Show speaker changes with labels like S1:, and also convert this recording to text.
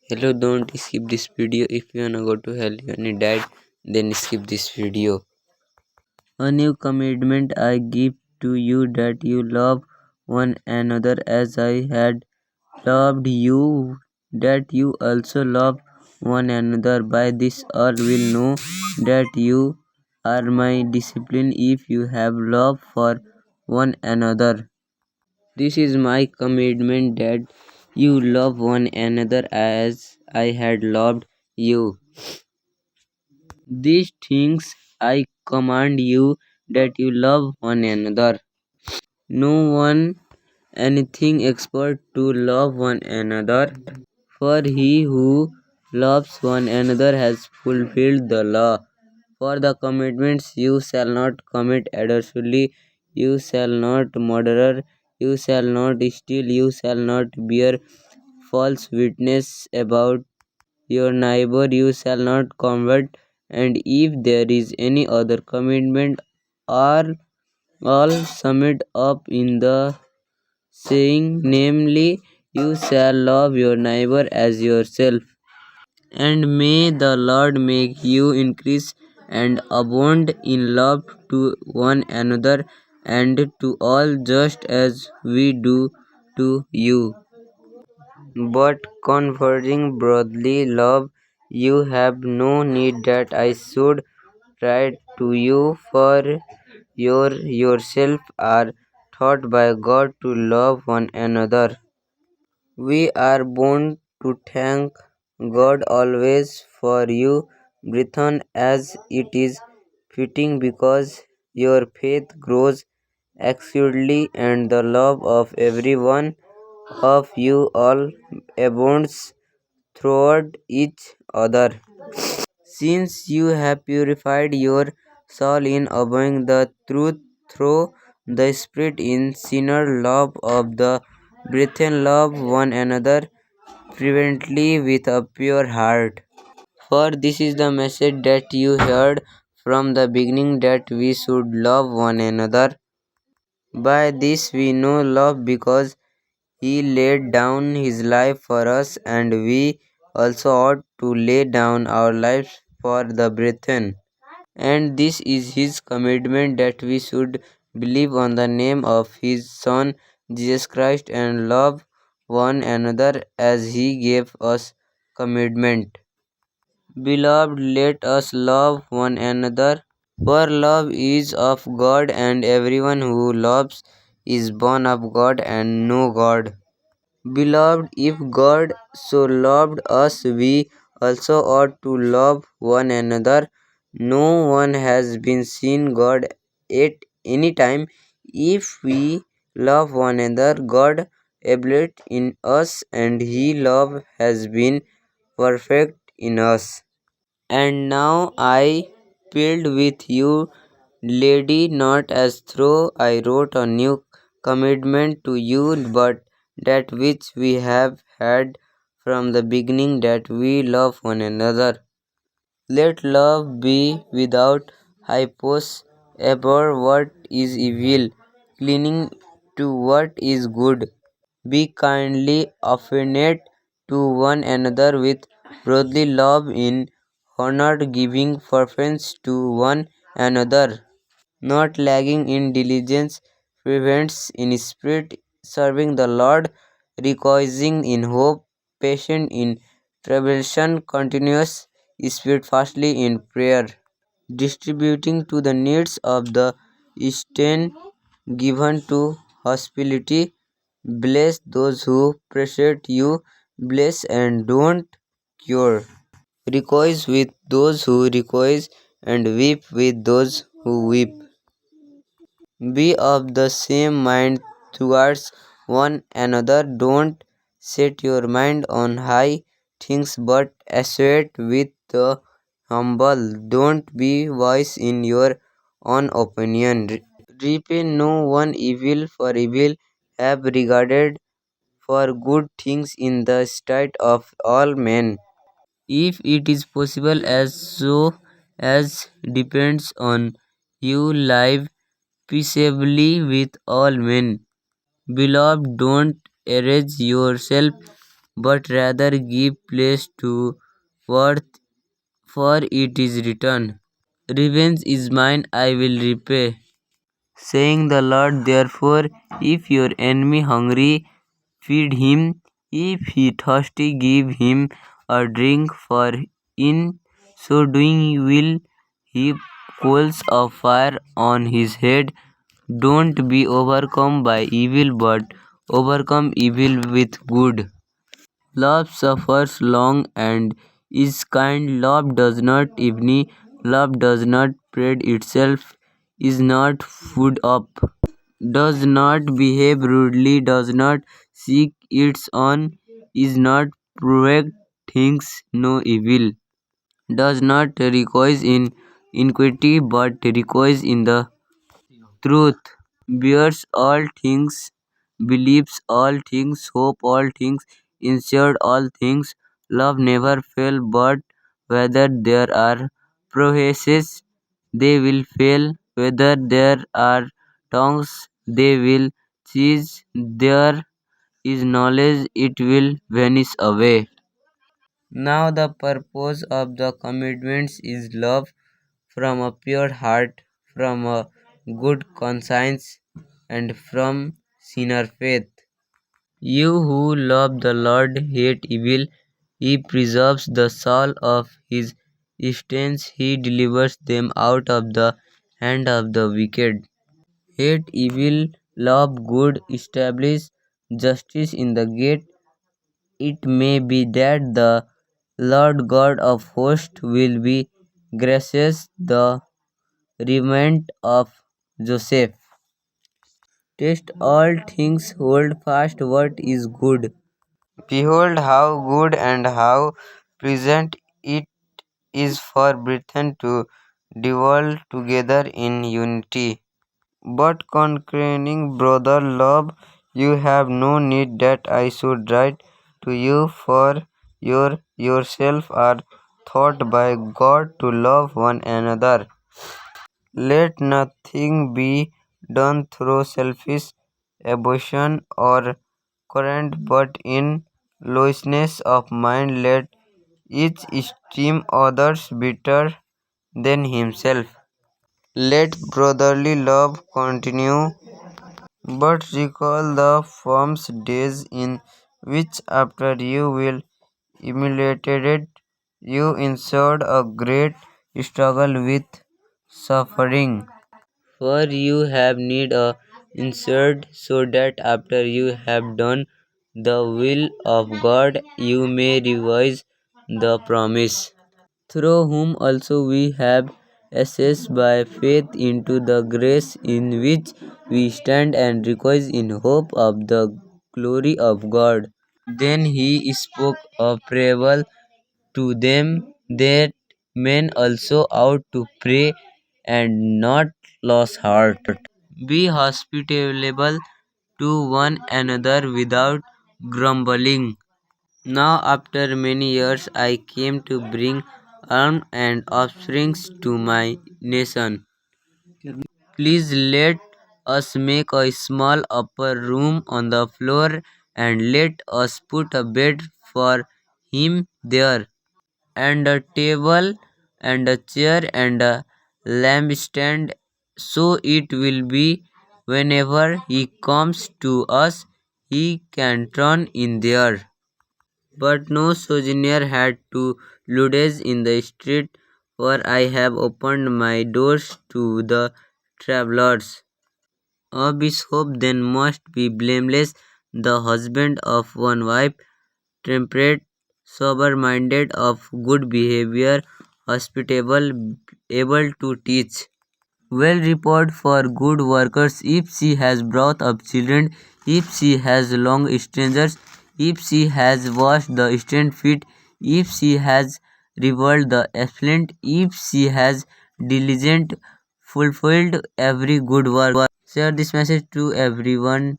S1: Hello, don't skip this video. If you wanna go to hell, you wanna die, then skip this video. A new commandment I give to you, that you love one another as I had loved you, that you also love one another. By this all will know that you are my discipline, if you have love for one another. This is my commandment, that you love one another as I had loved you. These things I command you, that you love one another. No one anything expert to love one another, for he who loves one another has fulfilled the law. For the commandments, you shall not commit adultery, you shall not murder, you shall not steal, you shall not bear false witness about your neighbor, you shall not covet, and if there is any other commandment, are all summed up in the saying, namely, you shall love your neighbor as yourself. And may the Lord make you increase and abound in love to one another and to all, just as we do to you. But conferring brotherly love, you have no need that I should write to you, for yourself are taught by God to love one another. We are bound to thank God always for you, brethren, as it is fitting, because your faith grows exceedingly, and the love of every one of you all abounds toward each other. Since you have purified your soul in obeying the truth through the Spirit in sinner love of the brethren, love one another fervently with a pure heart. For this is the message that you heard from the beginning, that we should love one another. By this we know love, because he laid down his life for us, and we also ought to lay down our lives for the brethren. And this is his commandment, that we should believe on the name of his Son Jesus Christ, and love one another as he gave us commandment. Beloved, let us love one another, for love is of God, and everyone who loves is born of God and know God. Beloved, if God so loved us, we also ought to love one another. No one has been seen God at any time. If we love one another, God abides in us, and His love has been perfect in us. And now I plead with you, lady, not as though I wrote a new commandment to you, but that which we have had from the beginning, that we love one another. Let love be without hypos, abhor what is evil, clinging to what is good. Be kindly affectionate to one another with brotherly love, in honor giving preference to one another, not lagging in diligence, fervent in spirit, serving the Lord, rejoicing in hope, patient in tribulation, continuous steadfastly in prayer, distributing to the needs of the saints, given to hospitality. Bless those who precede you, bless and don't cure. Rejoice with those who rejoice, and weep with those who weep. Be of the same mind towards one another. Don't set your mind on high things, but associate with the humble. Don't be wise in your own opinion. Repay no one evil for evil. Have regarded for good things in the sight of all men, if it is possible, as so as depends on you, live peaceably with all men. Beloved, don't erase yourself, but rather give place to worth, for it is written, "Revenge is mine, I will repay, saying the Lord." Therefore, if your enemy hungry, feed him; if he thirsty, give him a drink, for in so doing will heap coals of fire on his head. Don't be overcome by evil, but overcome evil with good. Love suffers long and is kind. Love does not envy. Love does not parade itself, is not food up, does not behave rudely, does not seek its own, is not provoked, thinks no evil, does not rejoice in iniquity, but rejoices in the truth, bears all things, believes all things, hope all things, ensured all things. Love never fail, but whether there are promises, they will fail. Whether there are tongues, they will cease. There is knowledge, it will vanish away. Now the purpose of the commandments is love from a pure heart, from a good conscience, and from sinner faith. You who love the Lord hate evil. He preserves the soul of his saints. He delivers them out of the hand of the wicked. Hate evil, love good, establish justice in the gate. It may be that the Lord God of hosts will be gracious, the remnant of Joseph. Test all things, hold fast what is good. Behold, how good and how pleasant it is for brethren to dwell together in unity. But concerning brother love, you have no need that I should write to you, for you yourself are taught by God to love one another. Let nothing be done through selfish ambition or current, but in lowliness of mind let each esteem others better than himself. Let brotherly love continue, but recall the former days in which, after you will emulated, you endured a great struggle with suffering. For you have need a insert, so that after you have done the will of God, you may revise the promise, through whom also we have access by faith into the grace in which we stand and rejoice in hope of the glory of God. Then he spoke a parable to them, that men also ought to pray and not lose heart. Be hospitable to one another without grumbling. Now, after many years, I came to bring alms and offerings to my nation. Please let us make a small upper room on the floor, and let us put a bed for him there, and a table, and a chair, and a lampstand, so it will be whenever he comes to us, he can turn in there. But no sojourner had to lodge in the street, for I have opened my doors to the travellers. A bishop then must be blameless, the husband of one wife, temperate, sober minded, of good behavior, hospitable, able to teach, well reported for good workers, if she has brought up children, if she has long strangers, if she has washed the stained feet, if she has reviled the affluent, if she has diligent fulfilled every good work. Share this message to everyone